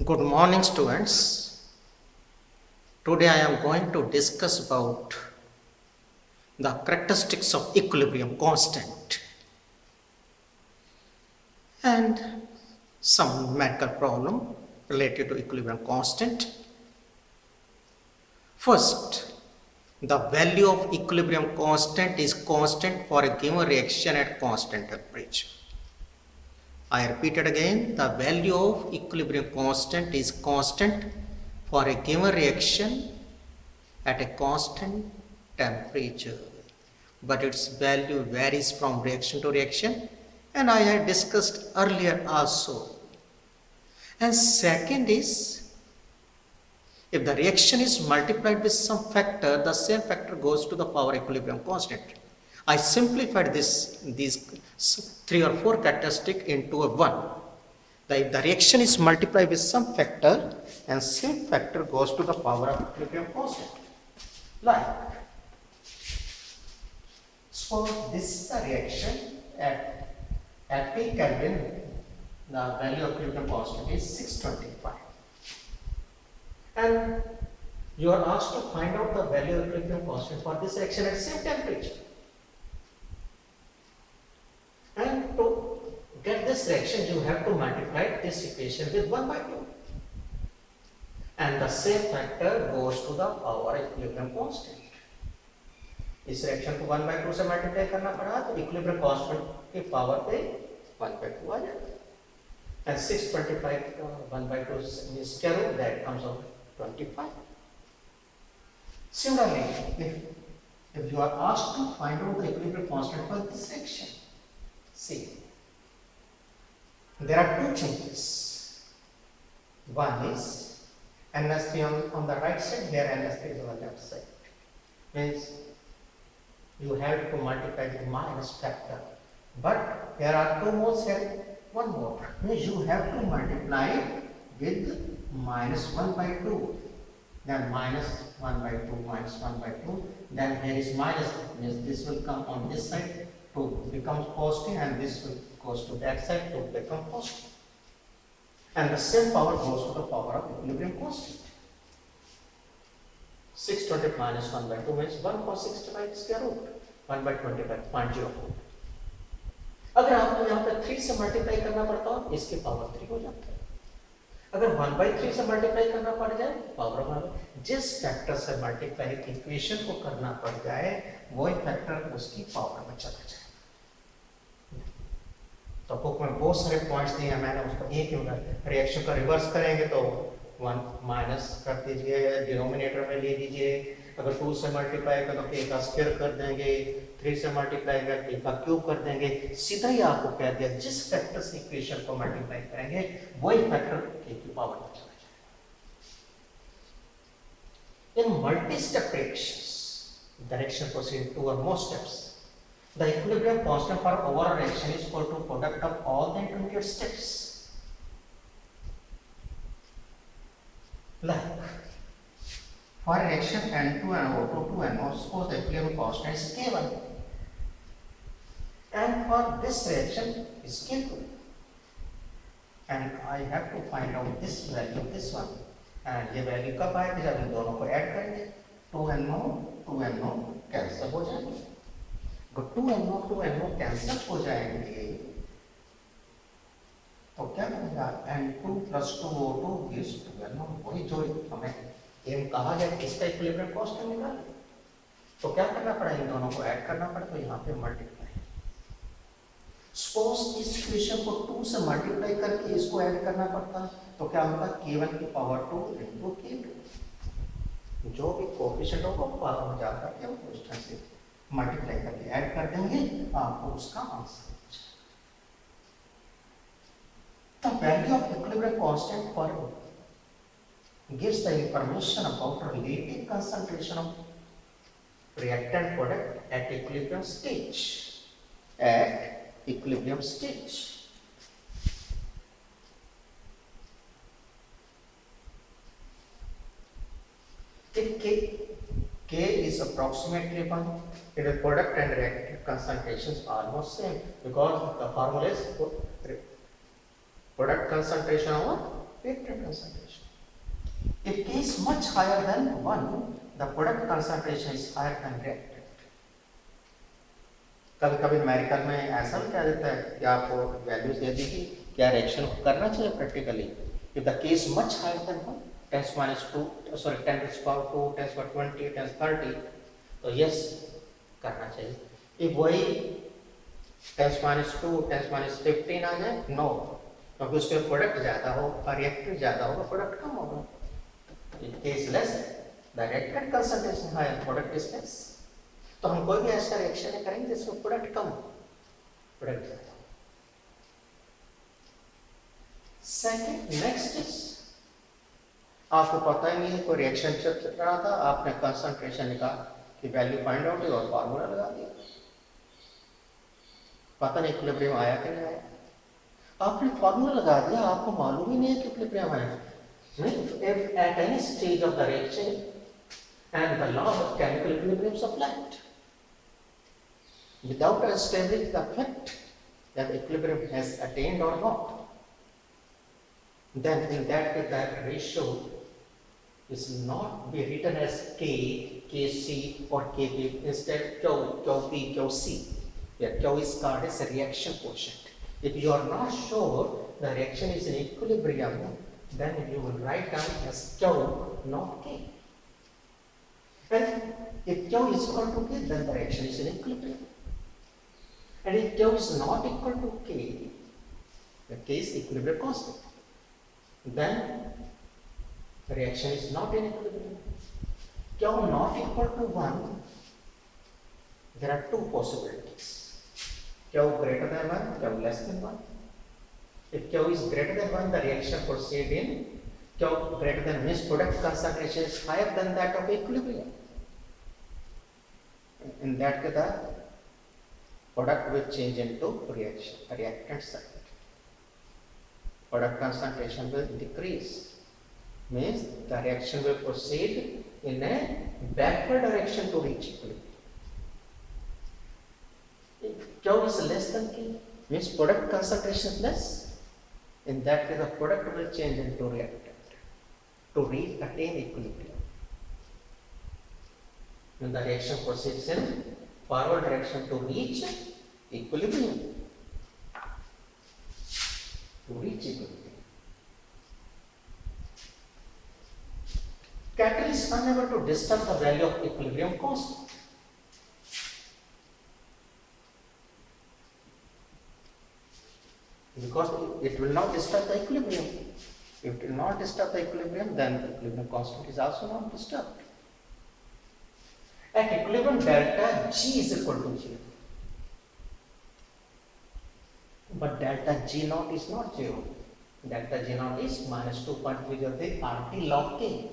Good morning, students. Today I am going to discuss about the characteristics of equilibrium constant and some numerical problem related to equilibrium constant. First, the value of equilibrium constant is constant for a given reaction at constant temperature. I repeat it again, the value of equilibrium constant is constant for a given reaction at a constant temperature, but its value varies from reaction to reaction, and I had discussed earlier also. And second is, if the reaction is multiplied with some factor, the same factor goes to the power equilibrium constant. I simplified these 3 or 4 characteristics into a one. If the reaction is multiplied with some factor, and same factor goes to the power of equilibrium constant. Like, suppose this is the reaction at T Kelvin, the value of equilibrium constant is 625. And you are asked to find out the value of equilibrium constant for this reaction at same temperature. And to get this reaction, you have to multiply this equation with 1 by 2. And the same factor goes to the power equilibrium constant. इस reaction को 1 by 2 से multiply करना पड़ा तो equilibrium constant की power पे 1 by 2 आ जाएगा and 625 1 by 2 is square root, that comes out 25. Similarly, if you are asked to find out the equilibrium constant for this reaction, see, there are two changes. One is NS3 on the right side, here NS3 is on the left side. Means you have to multiply with minus factor, but there are two more, here one more, means you have to multiply with minus 1 by 2, then minus 1 by 2, minus 1 by 2, then here is minus, means this will come on this side to become positive, and this will goes to that side to become positive, and the same power goes to the power of equilibrium constant. 620 minus 1 by 2 means 1 for 65 square root 1 by 25 0.04. अगर आपको यहाँ पे 3 से multiply करना पड़ता हो, इसकी power 3 हो जाता है. अगर 1 by 3 से मल्टीप्लाई करना पड़ जाए, पावर 1. जिस फैक्टर से मल्टीप्लाई इक्वेशन को करना पड़ जाए, वही फैक्टर उसकी पावर में चला जाए. तो बुक में बहुत सारे पॉइंट्स दिए हैं, मैंने उसको एक ही रिएक्शन का रिवर्स करेंगे तो 1 माइनस कर दीजिए, डिनोमिनेटर में ले दीजिए. अगर 2 से मल्टीप्लाई कर तो k का स्क्वायर कर देंगे, 3 से मल्टीप्लाई कर k का क्यूब कर देंगे. सीधा ही आपको कह दिया जिस फैक्टर से इक्वेशन को मल्टीप्लाई करेंगे वही फैक्टर k की पावर में चला जाएगा. In multi step reactions, the reaction proceeds in 2 or more steps. The equilibrium constant for overall reaction is equal to product of all the intermediate steps. Like, for reaction N2 and O2 to NO, suppose the equilibrium constant is K1, and for this reaction is K2, and I have to find out this value, this one, and ये value कब आएगी जब इन दोनों को add करेंगे. 2NO cancel हो जाएंगे. तो 2NO कैंसिल हो जाएंगे तो क्या बनेगा, N2 plus 2O2 gives 2NO. वही जो हमें एम कहा गया इसका इक्विलिब्रियम कांस्टेंट निकाल, तो क्या करना पड़ा, इन दोनों को ऐड करना पड़ा, तो यहाँ पे मल्टीप्लाई. सपोज इस इक्वेशन को 2 से मल्टीप्लाई करके इसको ऐड करना पड़ता तो क्या होता, K1 की पावर 2 into K2, जो भी कोएफिशिएंट होगा वो पावर में जाकर के उस तरह से मल्टीप्लाई करके ऐड कर देंगे, आपको उसका answer. The value of equilibrium constant for gives the information about relative concentration of reactant product at equilibrium stage. At equilibrium stage. If K is approximately 1, the product and reactant concentrations are almost same, because the formula is product concentration over reactant concentration. If K is much higher than 1, the product concentration is higher than reactant. कभी कभी numerical में ऐसा भी कह देता है कि आपको वैल्यूज दे दी कि क्या रिएक्शन करना चाहिए practically. If the K is much higher than 1, 10 minus 2, sorry 10 to the power 2, 10 to the power 20, 10 to the power 30, तो यस करना चाहिए. if वही 10 minus 2, 10 minus 15 आ जाए, नो, क्योंकि उसके प्रोडक्ट ज्यादा हो और रिएक्टेंट ज्यादा होगा, प्रोडक्ट कम होगा. if K is less, the reactant concentration higher, product is less. तो हम कोई भी ऐसा रिएक्शन करेंगे जिसमें प्रोडक्ट कम हो, प्रोडक्ट ज्यादा हो. सेकंड, नेक्स्ट इज, आपको पता ही नहीं है कोई रिएक्शन चल रहा था, आपने कंसंट्रेशन निकाल की वैल्यू फाइंड आउट और फार्मूला लगा दिया, पता नहीं इक्विलिब्रियम आया कि नहीं आया. आपने फार्मूला लगा दिया, आपको मालूम ही नहीं है कि इक्विलिब्रियम आया. If at any stage of the reaction and the law of chemical equilibrium is applied, without establishing the fact that equilibrium has attained or not, then in that case that ratio is not be written as K, Kc or Kp, instead Q, Qp, Qc, where Q is called as a reaction quotient. If you are not sure the reaction is in equilibrium, then you will write down as Q, not K. And if Q is equal to K, then the reaction is in equilibrium. And if Q is not equal to K, the K is equilibrium constant, then the reaction is not in equilibrium. Q not equal to 1, there are two possibilities. Q greater than 1, Q less than 1. If Q is greater than 1, the reaction proceeds in Q greater than means product concentration is higher than that of equilibrium. In that case, the product will change into reactant side. Product concentration will decrease, means the reaction will proceed in a backward direction to reach equilibrium. If Q is less than K, means product concentration is less. In that case, the product will change into reactant to attain equilibrium. When the reaction proceeds in forward direction to reach equilibrium. Catalyst unable to disturb the value of equilibrium constant. Because it will not disturb the equilibrium. If it will not disturb the equilibrium, then the equilibrium constant is also not disturbed. At equilibrium, delta G is equal to 0. But delta G naught is not 0. Delta G naught is minus 2.303 RT log K.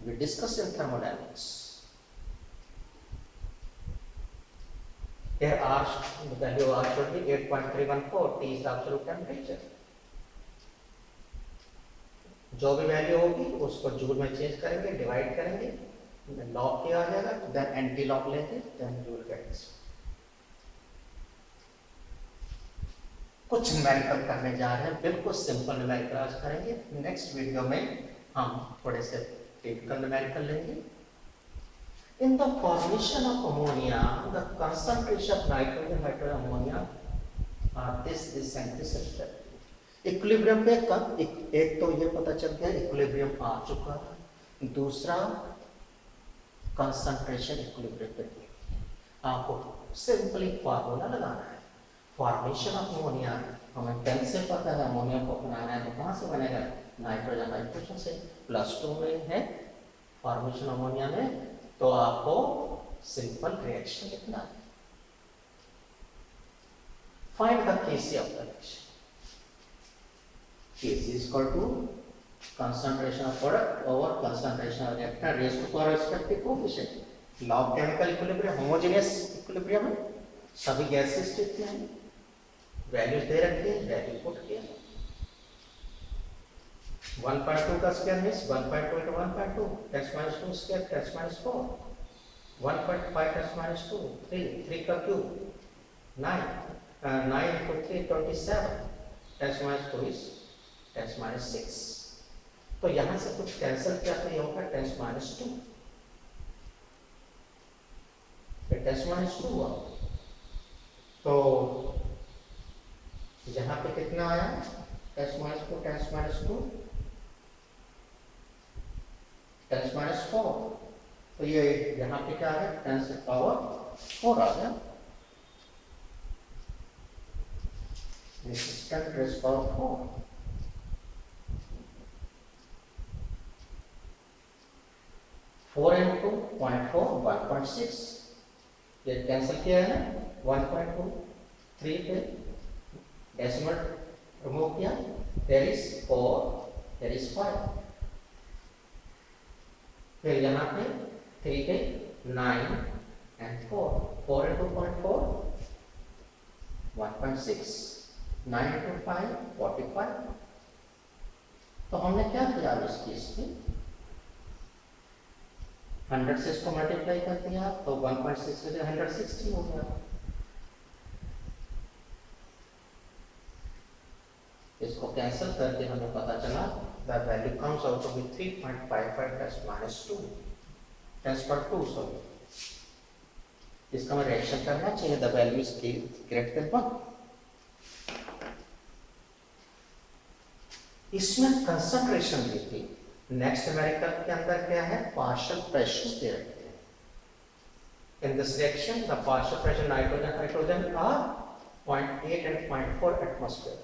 We discussed in thermodynamics. Here R, the value of R should be 8.314. T is the absolute temperature. जो भी value होगी उसको joule में change करेंगे, divide करेंगे, log क्या आ जाएगा, then anti log लेंगे, देन जूल गेट्स. कुछ न्यूमेरिकल करने जा रहे हैं, बिल्कुल सिंपल न्यूमेरिकल आज करेंगे. नेक्स्ट वीडियो में हम थोड़े से टिपिकल न्यूमेरिकल लेंगे. In the formation of ammonia, the concentration of nitrogen, hydrogen, ammonia are this and this respectively. Equilibrium पे कब एक तो ये पता चल गया इक्विलिब्रियम आ चुका है, दूसरा कंसंट्रेशन इक्विलिब्रियम पे. आपको सिंपली फार्मूला लगाना है. फॉर्मेशन ऑफ अमोनिया हमें 10 से पता है, अमोनिया को बनाना है तो कहाँ से बनेगा, नाइट्रोजन हाइड्रोजन से. +2 में है फॉर्मेशन अमोनिया में, तो आपको सिंपल रिएक्शन लिखना है. Find the Kc of the reaction. Kc is equal to concentration of product over concentration of reactant raised to power respective coefficient. Law of chemical equilibrium, homogeneous equilibrium है, सभी gases स्थित में हैं, values दे रखी है, value put किया. 1.2 का square means 1.2 into 1.2 10 minus 2 square 10 minus 4. 1.5 10 minus 2 3 का क्यूब 9 9 into 3 27 10 minus 2 is 10 10⁻6। तो यहां से कुछ कैंसिल किया तो ये होगा 10⁻2, 10⁻2 हुआ। तो यहाँ पे कितना आया 10⁻2, 10⁻2, 10⁻4। तो ये यहाँ पे क्या आ गया 10⁻4 आ गया। This is 10⁻4। 4 into 0.4 1.6। ये कैंसिल किया है ना 1.2, 3 पे डेसिमल रिमूव किया, there is 4, there is 5। फिर यहाँ पे 3 पे 9 and 4, 4 into 0.4 1.6, 9 into 5 45। तो हमने क्या किया इस केस में 100 से इसको मल्टीप्लाई कर दिया तो 1.6 से 160 हो गया। इसको कैंसिल करके हमें पता चला the value comes out to be 3.55 10⁻2, 10/2 sorry. इसका हमें रिएक्शन करना चाहिए the value is greater than 1। इसमें कंसंट्रेशन दी थी। नेक्स्ट न्यूमेरिकल के अंदर क्या है पार्शियल प्रेशर्स दे रखे हैं। In this reaction the partial pressure nitrogen hydrogen are 0.8 and 0.4 atmosphere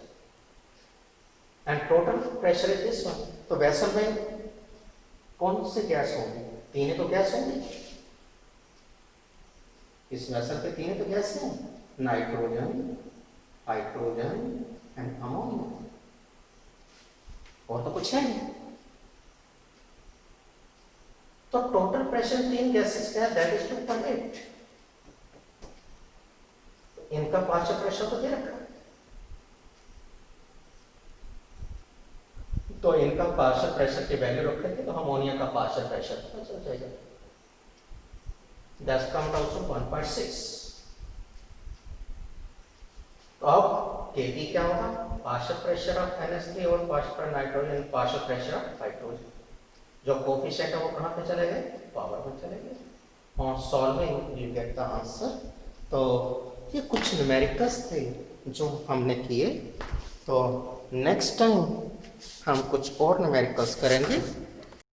and total pressure is this one. तो वेसल में कौन से गैस होंगे 3 तो गैस होंगे। इस वेसल पे 3 तो गैस हैं नाइट्रोजन, हाइड्रोजन एंड अमोनिया, और तो कुछ है नहीं। तो टोटल प्रेशर 3 गैसेस का है दैट इज 2.8। इनका पार्शियल प्रेशर तो दे रखा है, तो इनका पार्शियल प्रेशर की वैल्यू रखेंगे तो अमोनिया का पार्शियल प्रेशर पता चल जाएगा। That's comed out to 1.6। तो अब Kp क्या होगा पार्शियल प्रेशर ऑफ NH3 और partial nitrogen, partial pressure of hydrogen. जो कोफिशिएंट है वो कहाँ पे चले गए पावर में चले गए। और solving you get the answer. तो ये कुछ न्यूमेरिकल्स थे जो हमने किए। तो नेक्स्ट टाइम हम कुछ और न्यूमेरिकल्स करेंगे।